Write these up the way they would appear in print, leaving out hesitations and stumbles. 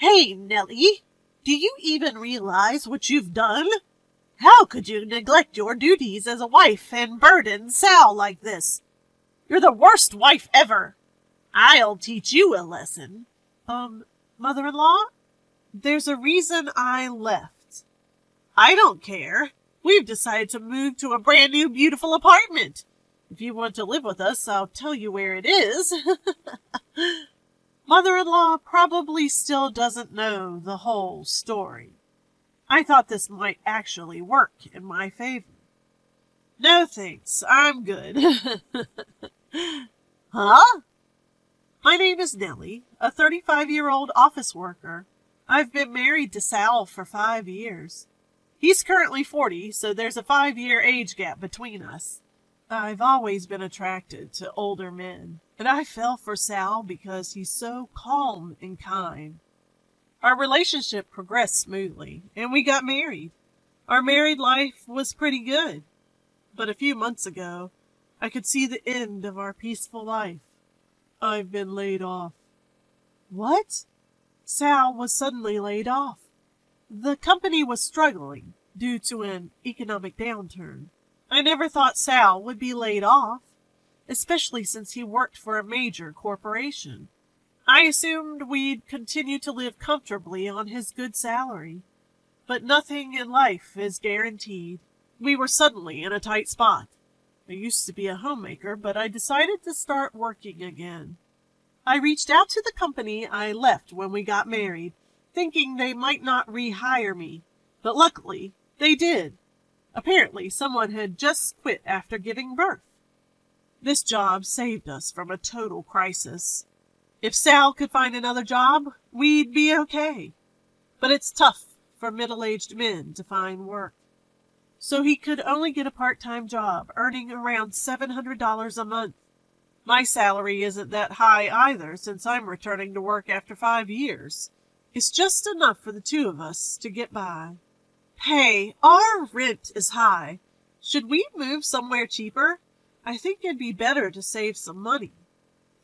Hey, Nellie, do you even realize what you've done? How could you neglect your duties as a wife and burden Sal like this? You're the worst wife ever. I'll teach you a lesson. Mother-in-law, there's a reason I left. I don't care. We've decided to move to a brand new beautiful apartment. If you want to live with us, I'll tell you where it is. Mother-in-law probably still doesn't know the whole story. I thought this might actually work in my favor. No thanks, I'm good. Huh? My name is Nellie, a 35-year-old office worker. I've been married to Sal for 5 years. He's currently 40, so there's a 5-year age gap between us. I've always been attracted to older men, and I fell for Sal because he's so calm and kind. Our relationship progressed smoothly, and we got married. Our married life was pretty good. But a few months ago, I could see the end of our peaceful life. I've been laid off. What? Sal was suddenly laid off. The company was struggling due to an economic downturn. I never thought Sal would be laid off, especially since he worked for a major corporation. I assumed we'd continue to live comfortably on his good salary. But nothing in life is guaranteed. We were suddenly in a tight spot. I used to be a homemaker, but I decided to start working again. I reached out to the company I left when we got married, thinking they might not rehire me, but luckily they did. Apparently, someone had just quit after giving birth. This job saved us from a total crisis. If Sal could find another job, we'd be okay. But it's tough for middle-aged men to find work. So he could only get a part-time job, earning around $700 a month. My salary isn't that high either, since I'm returning to work after 5 years. It's just enough for the two of us to get by. Hey, our rent is high. Should we move somewhere cheaper? I think it'd be better to save some money.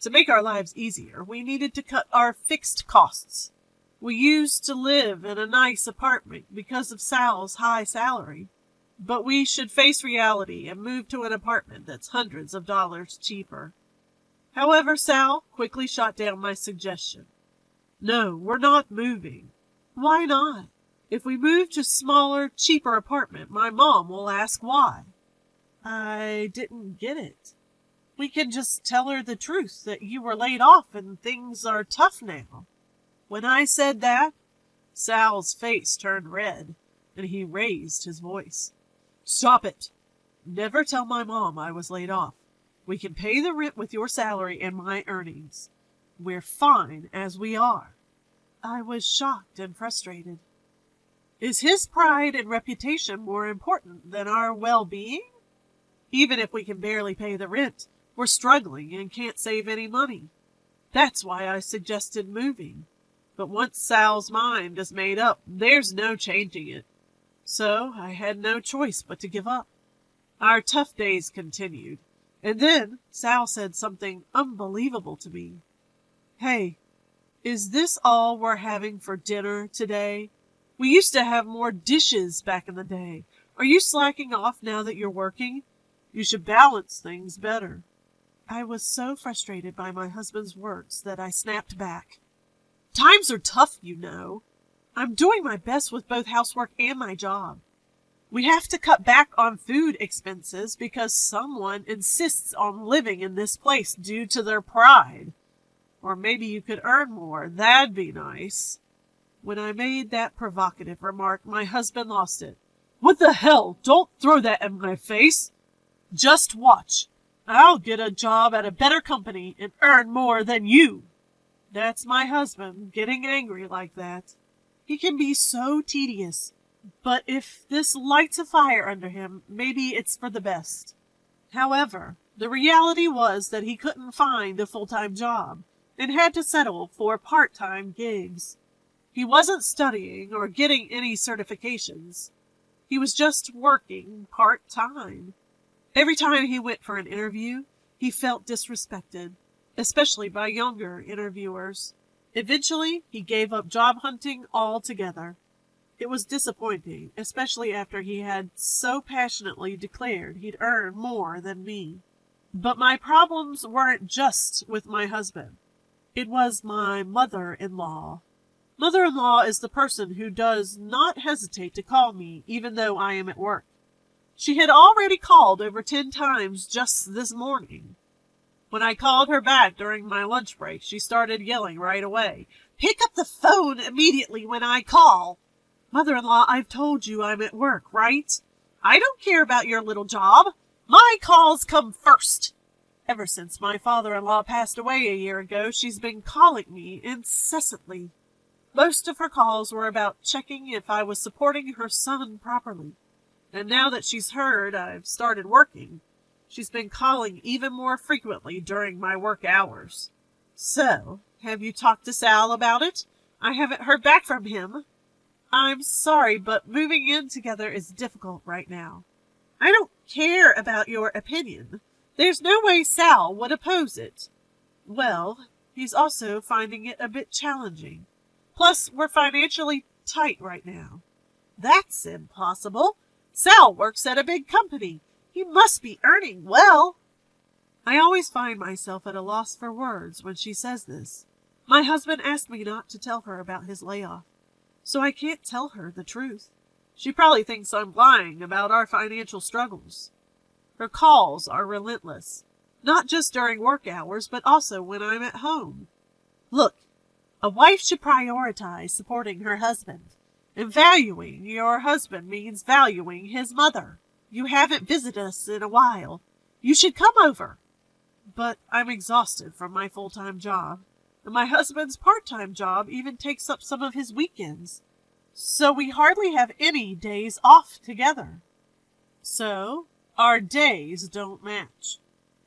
To make our lives easier, we needed to cut our fixed costs. We used to live in a nice apartment because of Sal's high salary. But we should face reality and move to an apartment that's hundreds of dollars cheaper. However, Sal quickly shot down my suggestion. No, we're not moving. Why not? If we move to a smaller, cheaper apartment, my mom will ask why. I didn't get it. We can just tell her the truth, that you were laid off and things are tough now. When I said that, Sal's face turned red, and he raised his voice. Stop it! Never tell my mom I was laid off. We can pay the rent with your salary and my earnings. We're fine as we are. I was shocked and frustrated. Is his pride and reputation more important than our well-being? Even if we can barely pay the rent, we're struggling and can't save any money. That's why I suggested moving. But once Sal's mind is made up, there's no changing it. So I had no choice but to give up. Our tough days continued, and then Sal said something unbelievable to me. Hey, is this all we're having for dinner today? We used to have more dishes back in the day. Are you slacking off now that you're working? You should balance things better. I was so frustrated by my husband's words that I snapped back. Times are tough, you know. I'm doing my best with both housework and my job. We have to cut back on food expenses because someone insists on living in this place due to their pride. Or maybe you could earn more. That'd be nice. When I made that provocative remark, my husband lost it. What the hell? Don't throw that in my face. Just watch. I'll get a job at a better company and earn more than you. That's my husband getting angry like that. He can be so tedious, but if this lights a fire under him, maybe it's for the best. However, the reality was that he couldn't find a full-time job and had to settle for part-time gigs. He wasn't studying or getting any certifications. He was just working part-time. Every time he went for an interview, he felt disrespected, especially by younger interviewers. Eventually, he gave up job hunting altogether. It was disappointing, especially after he had so passionately declared he'd earn more than me. But my problems weren't just with my husband. It was my mother-in-law. Mother-in-law is the person who does not hesitate to call me even though I am at work. She had already called over 10 times just this morning. When I called her back during my lunch break, she started yelling right away. "Pick up the phone immediately when I call." "Mother-in-law, I've told you I'm at work, right? I don't care about your little job. My calls come first." Ever since my father-in-law passed away a year ago, she's been calling me incessantly. Most of her calls were about checking if I was supporting her son properly. And now that she's heard I've started working, she's been calling even more frequently during my work hours. "So, have you talked to Sal about it? I haven't heard back from him." "I'm sorry, but moving in together is difficult right now." "I don't care about your opinion. There's no way Sal would oppose it." "Well, he's also finding it a bit challenging. Plus, we're financially tight right now." "That's impossible. Sal works at a big company. He must be earning well." I always find myself at a loss for words when she says this. My husband asked me not to tell her about his layoff, so I can't tell her the truth. She probably thinks I'm lying about our financial struggles. Her calls are relentless, not just during work hours, but also when I'm at home. Look, a wife should prioritize supporting her husband. And valuing your husband means valuing his mother. You haven't visited us in a while. You should come over. But I'm exhausted from my full-time job, and my husband's part-time job even takes up some of his weekends. So we hardly have any days off together. So our days don't match.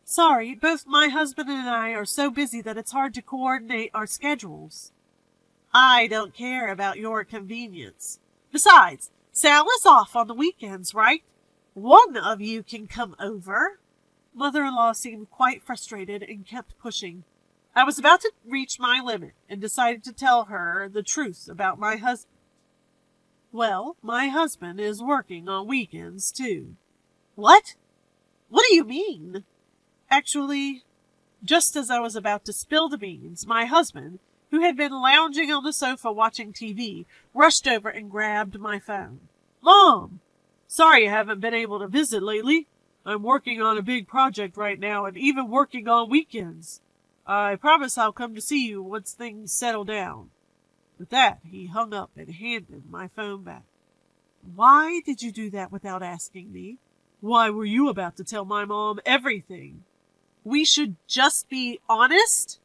Sorry, both my husband and I are so busy that it's hard to coordinate our schedules. I don't care about your convenience. Besides, Sal is off on the weekends, right? One of you can come over." Mother-in-law seemed quite frustrated and kept pushing. I was about to reach my limit and decided to tell her the truth about my husband. "Well, my husband is working on weekends, too." "What? What do you mean?" Actually, just as I was about to spill the beans, my husband, who had been lounging on the sofa watching TV, rushed over and grabbed my phone. "Mom! Sorry I haven't been able to visit lately. I'm working on a big project right now and even working on weekends. I promise I'll come to see you once things settle down." With that, he hung up and handed my phone back. "Why did you do that without asking me? Why were you about to tell my mom everything?" "We should just be honest.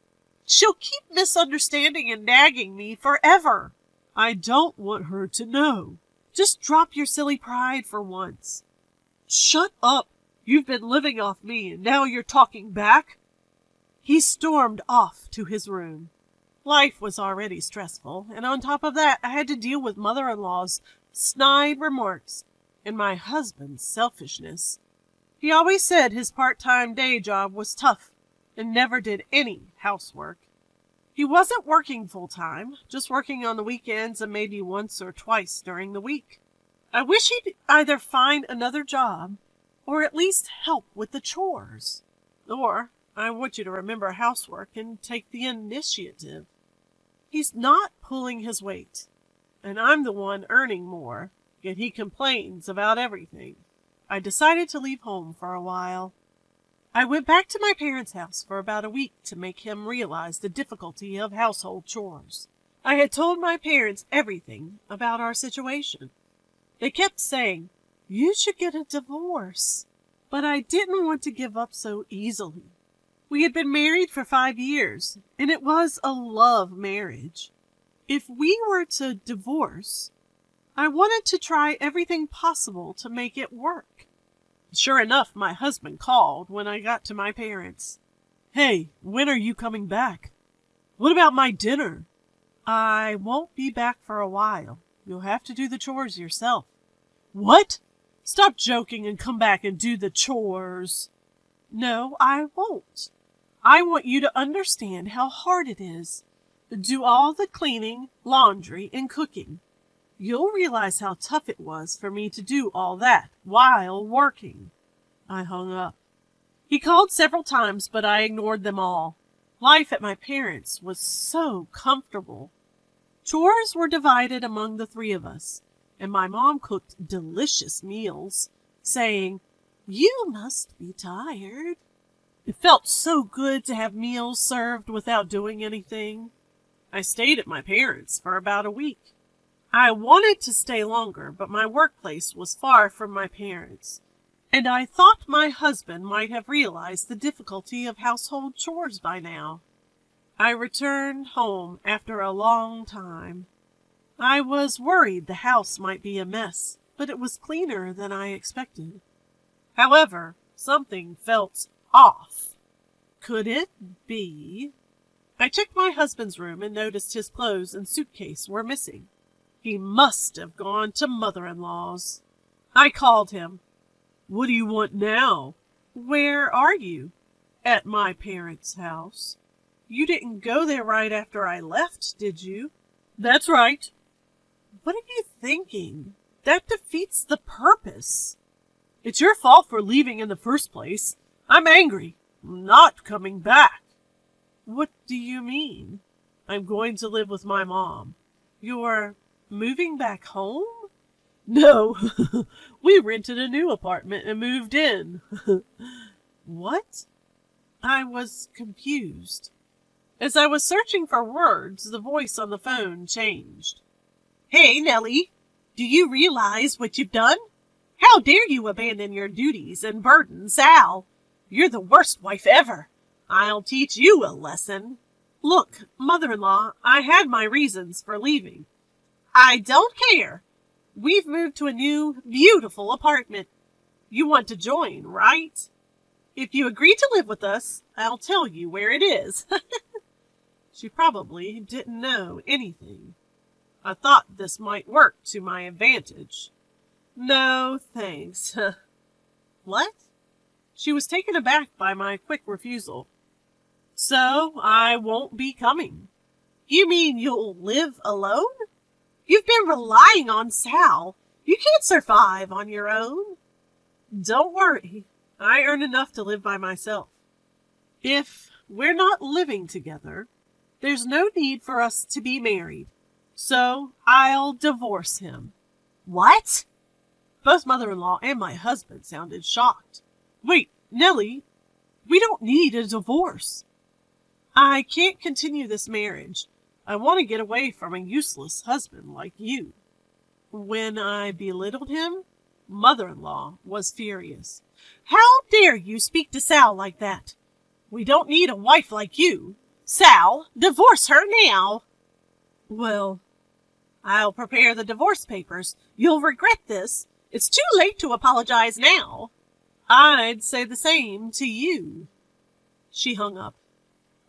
She'll keep misunderstanding and nagging me forever." "I don't want her to know. Just drop your silly pride for once." "Shut up. You've been living off me, and now you're talking back." He stormed off to his room. Life was already stressful, and on top of that, I had to deal with mother-in-law's snide remarks and my husband's selfishness. He always said his part-time day job was tough and never did any housework. He wasn't working full-time, just working on the weekends and maybe once or twice during the week. I wish he'd either find another job or at least help with the chores. Or I want you to remember housework and take the initiative. He's not pulling his weight, and I'm the one earning more, yet he complains about everything. I decided to leave home for a while. I went back to my parents' house for about a week to make him realize the difficulty of household chores. I had told my parents everything about our situation. They kept saying, "You should get a divorce." But I didn't want to give up so easily. We had been married for 5 years, and it was a love marriage. If we were to divorce, I wanted to try everything possible to make it work. Sure enough, my husband called when I got to my parents. "Hey, when are you coming back? What about my dinner?" "I won't be back for a while. You'll have to do the chores yourself." "What? Stop joking and come back and do the chores." "No, I won't. I want you to understand how hard it is. do all the cleaning, laundry, and cooking. You'll realize how tough it was for me to do all that while working." I hung up. He called several times, but I ignored them all. Life at my parents' was so comfortable. Chores were divided among the three of us, and my mom cooked delicious meals, saying, "You must be tired." It felt so good to have meals served without doing anything. I stayed at my parents' for about a week. I wanted to stay longer, but my workplace was far from my parents', and I thought my husband might have realized the difficulty of household chores by now. I returned home after a long time. I was worried the house might be a mess, but it was cleaner than I expected. However, something felt off. Could it be? I checked my husband's room and noticed his clothes and suitcase were missing. He must have gone to mother-in-law's. I called him. "What do you want now?" "Where are you?" "At my parents' house." "You didn't go there right after I left, did you?" "That's right." "What are you thinking? That defeats the purpose." "It's your fault for leaving in the first place. I'm angry. I'm not coming back." "What do you mean?" "I'm going to live with my mom." "You're moving back home?" "No, we rented a new apartment and moved in." "What?" I was confused. As I was searching for words, the voice on the phone changed. "Hey, Nellie, do you realize what you've done? How dare you abandon your duties and burden Sal? You're the worst wife ever. I'll teach you a lesson." "Look, mother-in-law, I had my reasons for leaving." "I don't care. We've moved to a new, beautiful apartment. You want to join, right? If you agree to live with us, I'll tell you where it is." She probably didn't know anything. I thought this might work to my advantage. "No, thanks." "What?" She was taken aback by my quick refusal. "So I won't be coming." "You mean you'll live alone? You've been relying on Sal. You can't survive on your own." "Don't worry. I earn enough to live by myself. If we're not living together, there's no need for us to be married. So I'll divorce him." "What?" Both mother-in-law and my husband sounded shocked. "Wait, Nellie, we don't need a divorce." "I can't continue this marriage. I want to get away from a useless husband like you." When I belittled him, mother-in-law was furious. "How dare you speak to Sal like that? We don't need a wife like you. Sal, divorce her now." "Well, I'll prepare the divorce papers. You'll regret this. It's too late to apologize now." "I'd say the same to you." She hung up.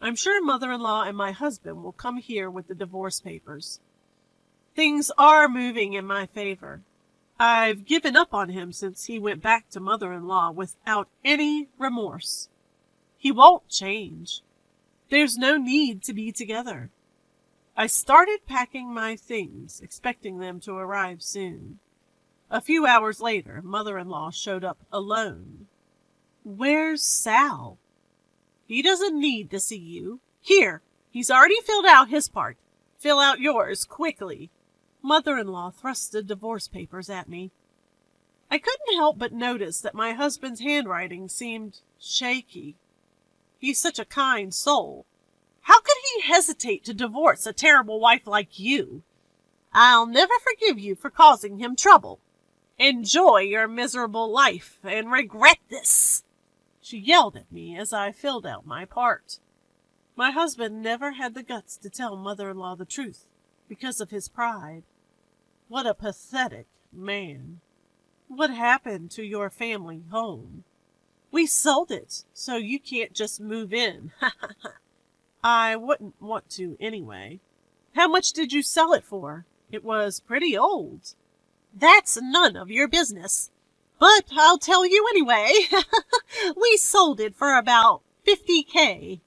I'm sure mother-in-law and my husband will come here with the divorce papers. Things are moving in my favor. I've given up on him since he went back to mother-in-law without any remorse. He won't change. There's no need to be together. I started packing my things, expecting them to arrive soon. A few hours later, mother-in-law showed up alone. "Where's Sal?" "He doesn't need to see you. Here, he's already filled out his part. Fill out yours quickly." Mother-in-law thrust the divorce papers at me. I couldn't help but notice that my husband's handwriting seemed shaky. He's such a kind soul. How could he hesitate to divorce a terrible wife like you? "I'll never forgive you for causing him trouble. Enjoy your miserable life and regret this." She yelled at me as I filled out my part. My husband never had the guts to tell mother-in-law the truth because of his pride. What a pathetic man. "What happened to your family home?" "We sold it, so you can't just move in." "I wouldn't want to anyway." "How much did you sell it for? It was pretty old." "That's none of your business. But I'll tell you anyway. We sold it for about $50K.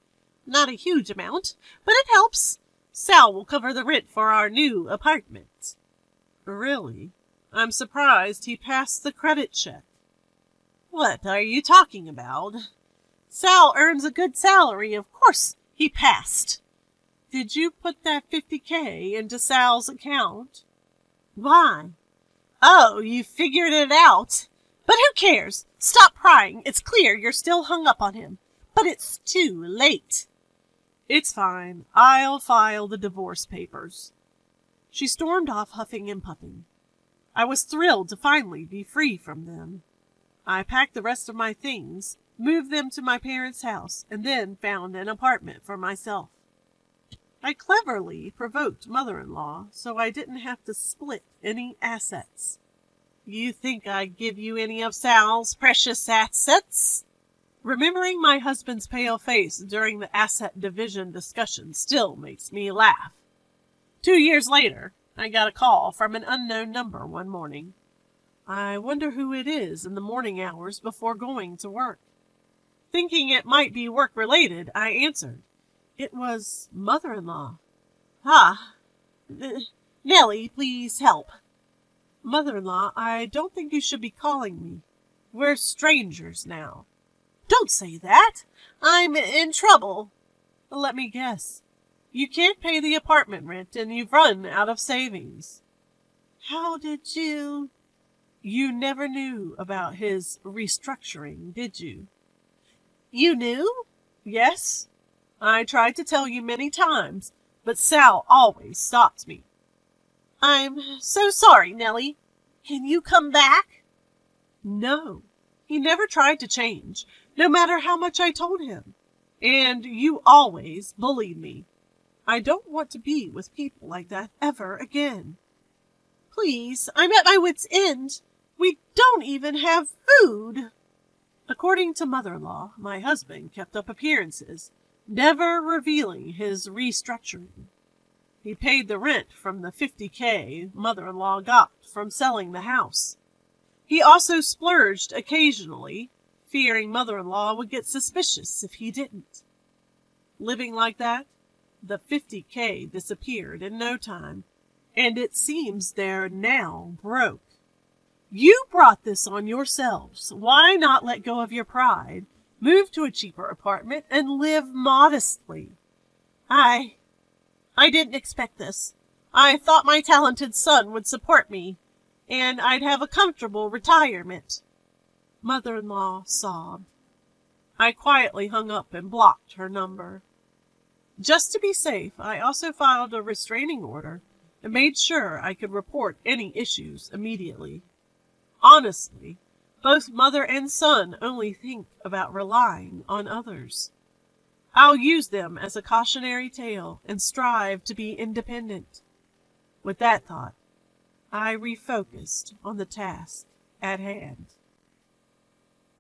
Not a huge amount, but it helps. Sal will cover the rent for our new apartment. Really? I'm surprised he passed the credit check. What are you talking about? Sal earns a good salary. Of course he passed. Did you put that $50K into Sal's account? Why? Oh, you figured it out. But who cares? Stop prying. It's clear you're still hung up on him. But it's too late. It's fine. I'll file the divorce papers. She stormed off, huffing and puffing. I was thrilled to finally be free from them. I packed the rest of my things, moved them to my parents' house, and then found an apartment for myself. I cleverly provoked mother-in-law so I didn't have to split any assets. You think I'd give you any of Sal's precious assets? Remembering my husband's pale face during the asset division discussion still makes me laugh. 2 years later, I got a call from an unknown number one morning. I wonder who it is in the morning hours before going to work. Thinking it might be work-related, I answered. It was mother-in-law. Ah, Nellie, please help. Mother-in-law, I don't think you should be calling me. We're strangers now. Don't say that. I'm in trouble. Let me guess. You can't pay the apartment rent and you've run out of savings. How did you... You never knew about his restructuring, did you? You knew? Yes. I tried to tell you many times, but Sal always stopped me. I'm so sorry, Nellie. Can you come back? No. He never tried to change, no matter how much I told him. And you always bullied me. I don't want to be with people like that ever again. Please, I'm at my wit's end. We don't even have food. According to mother-in-law, my husband kept up appearances, never revealing his restructuring. He paid the rent from the $50K mother-in-law got from selling the house. He also splurged occasionally, fearing mother-in-law would get suspicious if he didn't. Living like that, the $50K disappeared in no time, and it seems they're now broke. You brought this on yourselves. Why not let go of your pride, move to a cheaper apartment, and live modestly? I didn't expect this. I thought my talented son would support me, and I'd have a comfortable retirement. Mother-in-law sobbed. I quietly hung up and blocked her number. Just to be safe, I also filed a restraining order and made sure I could report any issues immediately. Honestly, both mother and son only think about relying on others. I'll use them as a cautionary tale and strive to be independent. With that thought, I refocused on the task at hand.